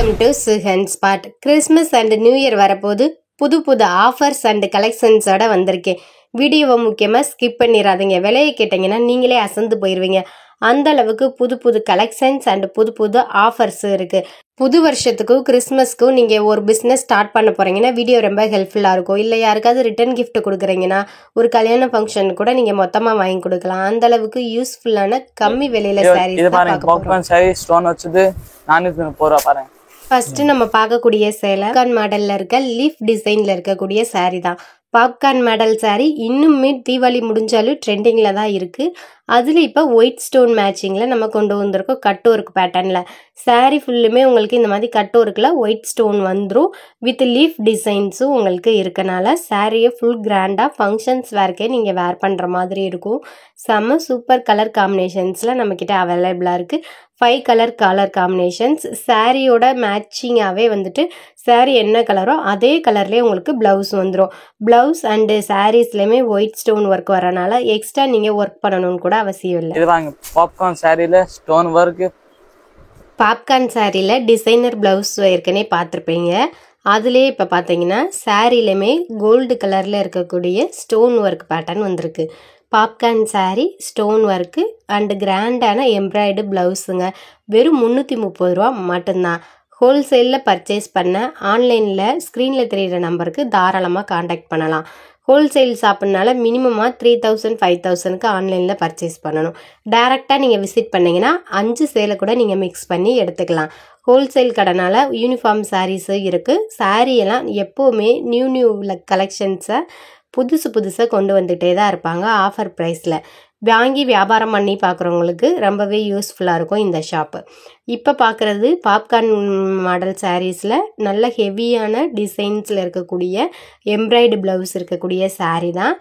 Welcome to Suhan Spot. Christmas and New Year வரப்போது புது offers and கலெக்ஷன்ஸோட வந்திருக்கேன். வீடியோவை முக்கியமாக ஸ்கிப் பண்ணிடாதீங்க. விலையை கேட்டிங்கன்னா நீங்களே அசந்து போயிடுவீங்க. அந்த அளவுக்கு புது கலெக்ஷன்ஸ் அண்ட் புது ஆஃபர்ஸ் இருக்குது. புது வருஷத்துக்கும் கிறிஸ்மஸ்க்கும் நீங்கள் ஒரு பிஸ்னஸ் ஸ்டார்ட் பண்ண போகிறீங்கன்னா வீடியோ ரொம்ப ஹெல்ப்ஃபுல்லாக இருக்கும். இல்லை யாருக்காவது ரிட்டர்ன் கிஃப்ட் கொடுக்குறீங்கன்னா ஒரு கல்யாண ஃபங்க்ஷன் கூட நீங்கள் மொத்தமாக வாங்கி கொடுக்கலாம். அந்த அளவுக்கு யூஸ்ஃபுல்லான கம்மி விலையில சாரீஸ் பாருங்க. ஃபர்ஸ்ட் நம்ம பார்க்கக்கூடிய சேலை பாப்கார்ன் மாடல்ல இருக்க லீஃப் டிசைன்ல இருக்கக்கூடிய சாரீ தான். பாப்கார்ன் மாடல் சாரீ இன்னுமே தீபாவளி முடிஞ்சாலும் ட்ரெண்டிங்ல தான் இருக்கு. அதுல இப்ப ஒயிட் ஸ்டோன் மேட்சிங்ல நம்ம கொண்டு வந்திருக்கோம் கட் ஒர்க் பேட்டர்ன்ல. சாரீ ஃபுல்லுமே உங்களுக்கு இந்த மாதிரி கட் ஒர்க்ல ஒயிட் ஸ்டோன் வந்துடும். வித் லீஃப் டிசைன்ஸும் உங்களுக்கு இருக்கனால சாரியை ஃபுல் கிராண்டா ஃபங்க்ஷன்ஸ் வேர்க்கே நீங்க வேர் பண்ற மாதிரி இருக்கும். செம்ம சூப்பர் கலர் காம்பினேஷன்ஸ்ல நம்ம கிட்ட அவைலபிளா இருக்கு. 5 கலர் காம்பினேஷன்ஸ். சாரியோட மேட்சிங்காகவே வந்துட்டு சாரி என்ன கலரோ அதே கலர்லேயே உங்களுக்கு ப்ளவுஸ் வந்துடும். ப்ளவுஸ் அண்டு சாரீஸ்லையுமே ஒயிட் ஸ்டோன் ஒர்க் வரனால எக்ஸ்ட்ரா நீங்கள் ஒர்க் பண்ணணும்னு கூட அவசியம் இல்லை. பாப்கார்ன் சாரியில் ஸ்டோன் ஒர்க். பாப்கார்ன் சாரியில் டிசைனர் ப்ளவுஸ் ஏற்கனவே பார்த்துருப்பீங்க. அதுலேயே இப்போ பார்த்தீங்கன்னா சாரிலையுமே கோல்டு கலரில் இருக்கக்கூடிய ஸ்டோன் ஒர்க் பேட்டர்ன் வந்திருக்கு. Popcorn sari stone work and கிராண்டான எம்ப்ராய்டு ப்ளவுஸுங்க. வெறும் 330 ரூபா மட்டும்தான். ஹோல்சேலில் பர்ச்சேஸ் பண்ண ஆன்லைனில் ஸ்க்ரீனில் தெரிகிற நம்பருக்கு தாராளமாக காண்டாக்ட் பண்ணலாம். ஹோல்சேல் ஷாப்புனால மினிமமாக 3000 5000க்கு ஆன்லைனில் பர்ச்சேஸ் பண்ணணும். டேரெக்டாக நீங்கள் விசிட் பண்ணிங்கன்னா 5 சேலை கூட நீங்கள் மிக்ஸ் பண்ணி எடுத்துக்கலாம். ஹோல்சேல் கடைனால யூனிஃபார்ம் சாரீஸு இருக்குது. சாரியெல்லாம் எப்போவுமே நியூ கலெக்ஷன்ஸை புதுசாக கொண்டு வந்துகிட்டே தான் இருப்பாங்க ஆஃபர் ப்ரைஸில். வாங்கி வியாபாரம் பண்ணி பார்க்குறவங்களுக்கு ரொம்பவே யூஸ்ஃபுல்லாக இருக்கும் இந்த ஷாப்பு. இப்போ பார்க்குறது பாப்கார்ன் மாடல் சாரீஸில் நல்ல ஹெவியான டிசைன்ஸில் இருக்கக்கூடிய எம்ப்ராய்டு ப்ளவுஸ் இருக்கக்கூடிய சாரீ தான்.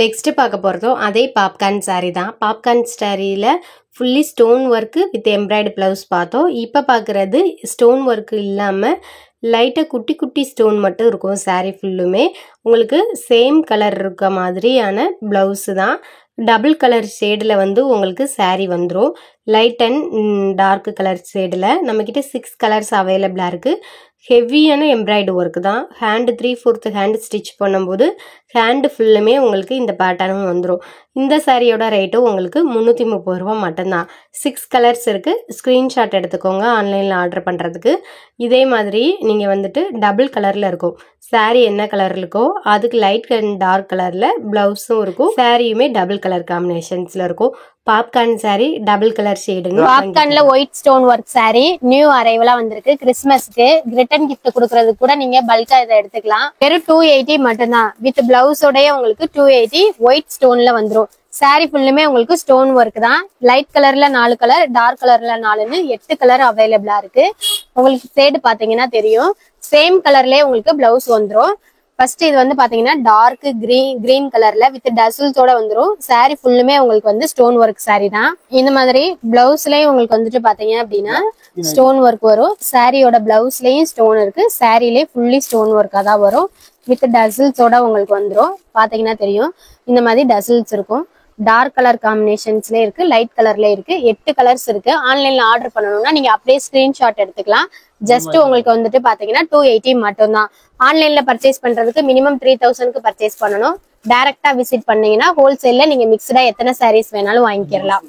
நெக்ஸ்ட்டு பார்க்க போகிறதும் அதே பாப்கார்ன் சாரீ தான். பாப்கார்ன் சாரியில் fully stone work with embroidered blouse பார்த்தோம். இப்போ பார்க்குறது ஸ்டோன் ஒர்க்கு இல்லாமல் லைட்டாக குட்டி ஸ்டோன் மட்டும் இருக்கும். சாரீ ஃபுல்லுமே உங்களுக்கு சேம் கலர் இருக்க மாதிரியான ப்ளவுஸு தான். டபுள் கலர் ஷேடில் வந்து உங்களுக்கு சாரீ வந்துடும். லைட் அண்ட் டார்க் கலர் ஷேடில் நம்மக்கிட்ட 6 கலர்ஸ் அவைலபிளாக இருக்குது. ஹெவியான எம்ப்ராய்டு ஒர்க்கு தான். ஹேண்டு 3/4 ஹேண்டு ஸ்டிச் பண்ணும்போது ஹேண்டு ஃபுல்லுமே உங்களுக்கு இந்த பேட்டர்னும் வந்துடும். இந்த சாரியோட ரேட்டும் உங்களுக்கு 330 ரூபா மட்டும்தான். 6 கலர்ஸ் இருக்குது. ஸ்க்ரீன்ஷாட் எடுத்துக்கோங்க ஆன்லைனில் ஆர்டர் பண்ணுறதுக்கு. இதே மாதிரி நீங்கள் வந்துட்டு டபுள் கலரில் இருக்கும். சாரீ என்ன கலர் இருக்கோ அதுக்கு லைட் அண்ட் டார்க் கலரில் ப்ளவுஸும் இருக்கும். சாரியுமே டபுள் கலர் காம்பினேஷன்ஸில் இருக்கும். பாப்கார்ன் சாரி டபுள் கலர் ஷேடுங்க. பாப்கார்ன்ல white stone work sari new அரைவலா வந்திருக்கு. கிறிஸ்மஸ்க்கு ரிட்டர்ன் கிஃப்ட் கொடுக்கறதுக்கு கூட நீங்க பல்கா இதை எடுத்துக்கலாம். வெறும் 280 மட்டும்தான். வித் பிளவுஸோடய உங்களுக்கு 280 ஒயிட் ஸ்டோன்ல வந்துடும். சாரி ஃபுல்லுமே உங்களுக்கு ஸ்டோன் ஒர்க் தான். லைட் கலர்ல 4 கலர், டார்க் கலர்ல 4ன்னு 8 கலர் அவைலபிளா இருக்கு. உங்களுக்கு ஷேடு பாத்தீங்கன்னா தெரியும். சேம் கலர்லயே உங்களுக்கு பிளவுஸ் வந்துடும். ஃபர்ஸ்ட் இது வந்து பாத்தீங்கன்னா டார்க் கிரீன் கலர்ல வித் டசில்ஸோட வந்துடும். சாரி ஃபுல்லுமே உங்களுக்கு வந்து ஸ்டோன் ஒர்க் சாரி தான். இந்த மாதிரி பிளவுஸ்லயும் உங்களுக்கு வந்துட்டு பாத்தீங்க அப்படின்னா ஸ்டோன் ஒர்க் வரும். சாரியோட பிளவுஸ்லயும் ஸ்டோன் இருக்கு. சாரிலே ஃபுல்லி ஸ்டோன் ஒர்க்கா தான் வரும். வித் டசில்ஸோட உங்களுக்கு வந்துடும். பாத்தீங்கன்னா தெரியும் இந்த மாதிரி டசில்ஸ் இருக்கும். டார்க் கலர் காம்பினேஷன்ஸ்ல இருக்கு, லைட் கலர்ல இருக்கு. 8 கலர்ஸ் இருக்கு. ஆன்லைன்ல ஆர்டர் பண்ணணும்னா நீங்க அப்படியே ஸ்கிரீன்ஷாட் எடுத்துக்கலாம். ஜஸ்ட் உங்களுக்கு வந்துட்டு பாத்தீங்கன்னா 280 மட்டும்தான். ஆன்லைன்ல பர்ச்சேஸ் பண்றதுக்கு மினிமம் 3000க்கு பர்ச்சேஸ் பண்ணணும். டைரக்டா விசிட் பண்ணீங்கன்னா ஹோல்சேல்ல நீங்க மிக்ஸ்டா எத்தனை சாரீஸ் வேணாலும் வாங்கிக்கலாம்.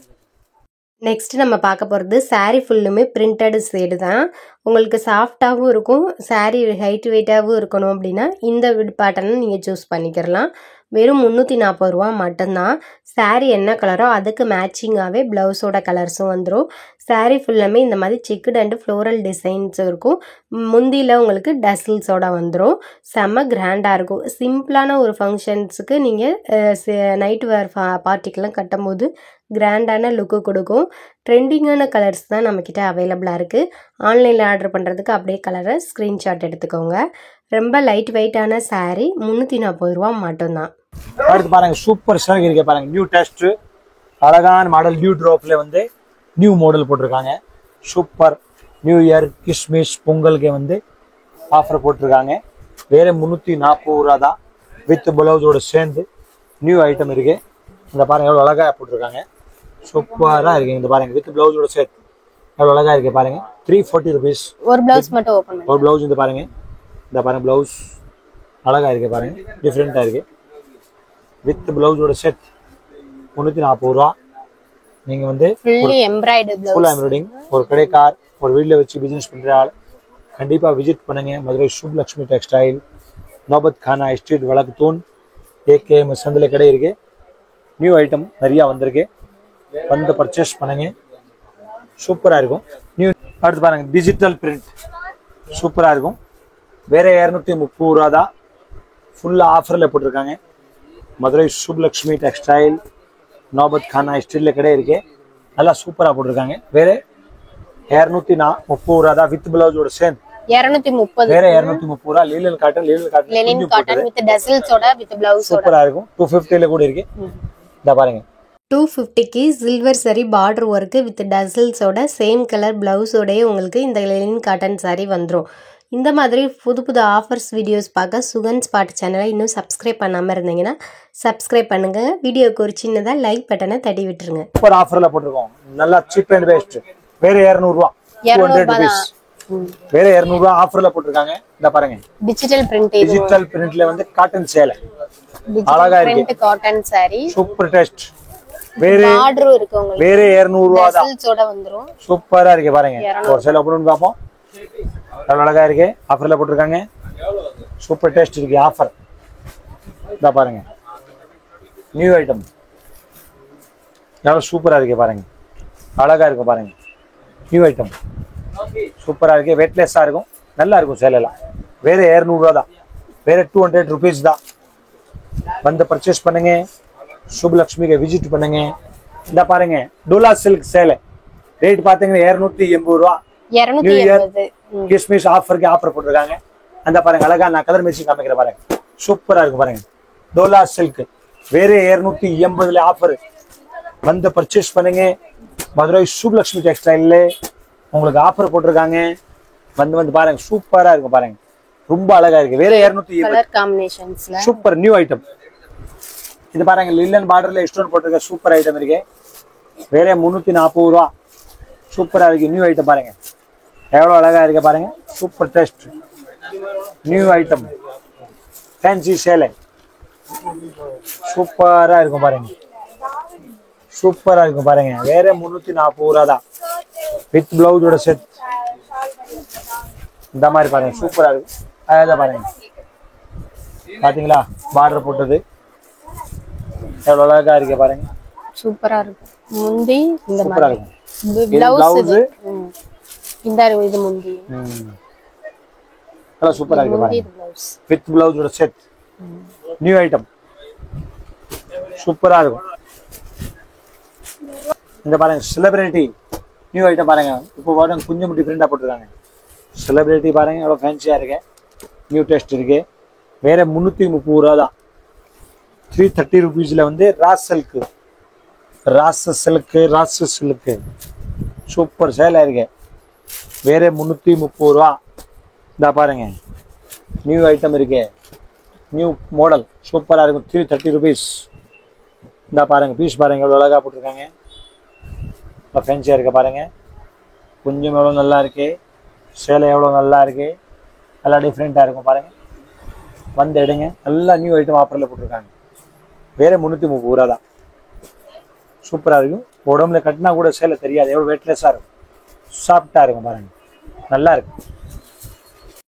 நெக்ஸ்ட் நம்ம பார்க்க போகிறது சாரீ ஃபுல்லுமே பிரிண்டடு ஷேடு தான். உங்களுக்கு சாஃப்டாகவும் இருக்கும். சாரீ ஹைட் வெயிட்டாகவும் இருக்கணும் அப்படின்னா இந்த பேட்டர்னை நீங்கள் சூஸ் பண்ணிக்கிறலாம். வெறும் 340 ரூபா மட்டும்தான். சாரீ என்ன கலரோ அதுக்கு மேட்சிங்காகவே ப்ளவுஸோட கலர்ஸும் வந்துடும். சாரீ ஃபுல்லாமே இந்த மாதிரி செக்குடு அண்டு ஃப்ளோரல் டிசைன்ஸ் இருக்கும். முந்தியில் உங்களுக்கு டசில்ஸோட வந்துடும். செம்ம கிராண்டாக இருக்கும். சிம்பிளான ஒரு ஃபங்க்ஷன்ஸுக்கு நீங்கள் நைட் வேர் பார்ட்டிக்கெலாம் கட்டும்போது கிராண்டான லுக்கு கொடுக்கும். ட்ரெண்டிங்கான கலர்ஸ் தான் நம்மக்கிட்ட அவைலபிளாக இருக்குது. ஆன்லைனில் ஆர்டர் பண்ணுறதுக்கு அப்படியே கலரை ஸ்க்ரீன்ஷாட் எடுத்துக்கோங்க. ரொம்ப லைட் வெயிட்டான சாரீ 340 ரூபா மட்டும்தான். அடுத்து பாருங்க சூப்பர் ஸ்டாக் இருக்கு பாருங்க. நியூ டெஸ்ட் அழகான மாடல் நியூ ட்ராப்ல வந்து நியூ மாடல் போட்டிருக்காங்க. சூப்பர் நியூ இயர் கிறிஸ்மஸ் பொங்கலுக்கு வந்து ஆஃபர் போட்டிருக்காங்க. வேற 340 ரூபா தான். வித் பிளவுஸோட சேர்ந்து நியூ ஐட்டம் இருக்கு. இந்த பாருங்க எவ்வளோ அழகா போட்டிருக்காங்க. சூப்பராக இருக்கு. இந்த பாருங்க வித் பிளவுஸோட சேர்த்து எவ்வளோ அழகா இருக்கு பாருங்க 340 rupees. ஒரு பிளவுஸ் மட்டும் ஓபன் பண்ணுங்க. ஒரு பிளவுஸ் இந்த பாருங்க, இந்த பாருங்க பிளவுஸ் அழகா இருக்கு பாருங்க, டிஃப்ரெண்டா இருக்கு. வித் பிளவுஸோட செட் 340 ரூபா. நீங்க வந்து ஃபுல்லி எம்ப்ராய்டரி ஃபுல் பிளவுஸ். எம்ப்ராய்டிங் ஒரு கடைக்கார் ஒரு வீட்டில் வச்சு பிசினஸ் பண்ற ஆள் கண்டிப்பா விசிட் பண்ணுங்க. மதுரை சுப் லக்ஷ்மி டெக்ஸ்டைல், நோபத் கானா ஸ்ட்ரீட், வழக்குத்தூண், ஏகேஎம் சந்தில கடை இருக்கு. நியூ ஐட்டம் நிறைய வந்திருக்கு, வந்து பர்ச்சேஸ் பண்ணுங்க, சூப்பரா இருக்கும். நியூ அடுத்து பாருங்க டிஜிட்டல் பிரிண்ட் சூப்பரா இருக்கும். வேற 230 ரூபா தான், ஃபுல்லா ஆஃபர்ல போட்டிருக்காங்க. மதுரை சுப்லக்ஷ்மி டெக்ஸ்டைல், நோபத் கானா ஸ்ட்ரீட்ல கடை இருக்கு, நல்லா சூப்பரா போட்டிருக்காங்க. வேற 230 ரூபா தான் வித் பிளவுஸோட சேர்ந்து. 230. வேற 230 ரூபா linen cotton. Linen cotton with டசல்ஸோட வித் பிளவுஸோட சூப்பரா இருக்கும். 250ல கூட இருக்கு. இந்த பாருங்க 250க்கு silver zari border work with டசல்ஸோட சேம் கலர் ப்ளவுஸோடய உங்களுக்கு இந்த லெனின் காட்டன் சாரி வந்துடும். இந்த மாதிரி புது புது ஆஃபர்ஸ் வீடியோஸ் பார்க்க சுகன் ஸ்பாட் சேனலை இன்னும் சப்ஸ்கிரைப் பண்ணாமல் இருந்தீங்கன்னா சப்ஸ்கிரைப் பண்ணுங்க. வீடியோக்கு ஒரு சின்னதாக லைக் பட்டனை தட்டி விட்டுருங்க. சூப்பர் ஆஃபர்ல போட்டிருக்கோம், நல்லா சீப் அண்ட் பெஸ்ட். வேற 200 ரூபா 200 rupees. வேற 200 ரூபா ஆஃபர்ல போட்டிருக்காங்க. இந்த பாருங்க டிஜிட்டல் பிரிண்ட். டிஜிட்டல் பிரிண்ட்ல வந்து காட்டன் சேலை அழகா இருக்கு, காட்டன் சாரி சூப்பர் டெஸ்ட். வேற பார்டரும் இருக்கு உங்களுக்கு, வேற 200 ரூபா தான், டசல்ஸோட வந்துரும். சூப்பரா இருக்கு பாருங்க. ஒரு சேலை ஓபன் பண்ணி பாப்போம், எவ்வளவு அழகா இருக்கு. ஆஃபர்ல போட்டிருக்காங்க, சூப்பர் டெஸ்ட் இருக்கு ஆஃபர். இந்த பாருங்க நியூ ஐட்டம் எவ்வளவு சூப்பரா இருக்கு பாருங்க, அழகா இருக்கு பாருங்க. நியூ ஐட்டம் சூப்பரா இருக்கு, வெயிட்லெஸ்ஸா இருக்கும், நல்லா இருக்கும் சேலைலாம். வேற 200 ரூபா தான், வேற 200 rupees தான். வந்து பர்ச்சேஸ் பண்ணுங்க, சுப்லக்ஷ்மிக்கு விசிட் பண்ணுங்க. இந்த பாருங்க டோலா சில்க் சேலை ரேட் பாத்தீங்கன்னா 280 ரூபா. New year 280. கிறிஸ்மஸ் ஆஃபருக்கு ஆஃபர் போட்டிருக்காங்க. அந்த பாருங்க அழகா நான் கலர் மேட்சிங் காமிக்கிறேன் பாருங்க, சூப்பரா இருக்கு பாருங்க. டோலா சில்க் வேற 280ல ஆஃபர். வந்து பர்ச்சேஸ் பண்ணுங்க. மதுரை சுப்லக்ஷ்மி டெக்ஸ்டைல்ல உங்களுக்கு ஆஃபர் போட்டிருக்காங்க. வந்து பாருங்க, சூப்பரா இருக்கு பாருங்க, ரொம்ப அழகா இருக்கு. வேற 280 கலர் காம்பினேஷன்ஸ்ல சூப்பர் நியூ ஐட்டம். இது பாருங்க லில்லன் பார்டர்ல ஸ்டோன் போட்டிருக்க சூப்பர் ஐட்டம் இருக்கு. வேற 340 ரூபா, சூப்பரா இருக்கு. நியூ ஐட்டம் பாருங்க, எவ்வளவு அழகா இருக்கு பாருங்க, super test new item. Fancy சேலை சூப்பரா இருக்கும் பாருங்க, சூப்பரா இருக்கும் பாருங்க. வேற 340 ரூபா தான் வித் பிளவுஸோட செட். இந்த மாதிரி பாருங்க, சூப்பரா இருக்கு. அதான் பாருங்க, பாத்தீங்களா பார்டர் போட்டது எவ்வளவு அழகா இருக்கு பாருங்க, சூப்பரா இருக்கு. முந்தி இந்த சூப்பரா மாதிரி இருக்கும். பிளவுஸ் இது. இந்த இது முந்தி, நல்லா சூப்பரா இருக்கு முந்தி பாருங்க, பிளவுஸ் வித் பிளவுஸோட செட். நியூ ஐட்டம் சூப்பரா இருக்கும். இந்த பாருங்க செலிபிரிட்டி நியூ ஐட்டம் பாருங்க. இப்போ பாருங்க கொஞ்சம் டிஃப்ரெண்டா போட்டிருக்காங்க. செலிபிரிட்டி பாருங்க எவ்வளவு ஃபேன்சியா இருக்கு. நியூ டெஸ்ட் இருக்கு. வேற 330 ரூபா தான். 330 rupeesல வந்து ராச சில்க் சூப்பர் சேலை இருக்கு. வேற 330 ரூபா. இந்த பாருங்க நியூ ஐட்டம் இருக்கு, நியூ மாடல் சூப்பரா இருக்கும். 330 rupees. இந்த பாருங்க பீஸ் பாருங்க எவ்வளவு அழகா போட்டிருக்காங்க, ஃபேன்சியா இருக்க பாருங்க. கொஞ்சம் எவ்வளவு நல்லா இருக்கு, சேலை எவ்வளவு நல்லா இருக்கு, நல்லா டிஃப்ரெண்டா இருக்கும் பாருங்க. வந்து எடுங்க, நல்லா நியூ ஐட்டம் ஆஃபர்ல போட்டிருக்காங்க. வேற 330 ரூபா தான், சூப்பரா இருக்கும். உடம்புல கட்டினா கூட சேலை தெரியாது, எவ்வளவு வெயிட்லெஸ்ஸா இருக்கும், சாஃப்டா இருக்கும் பாருங்க, நல்லா இருக்கு.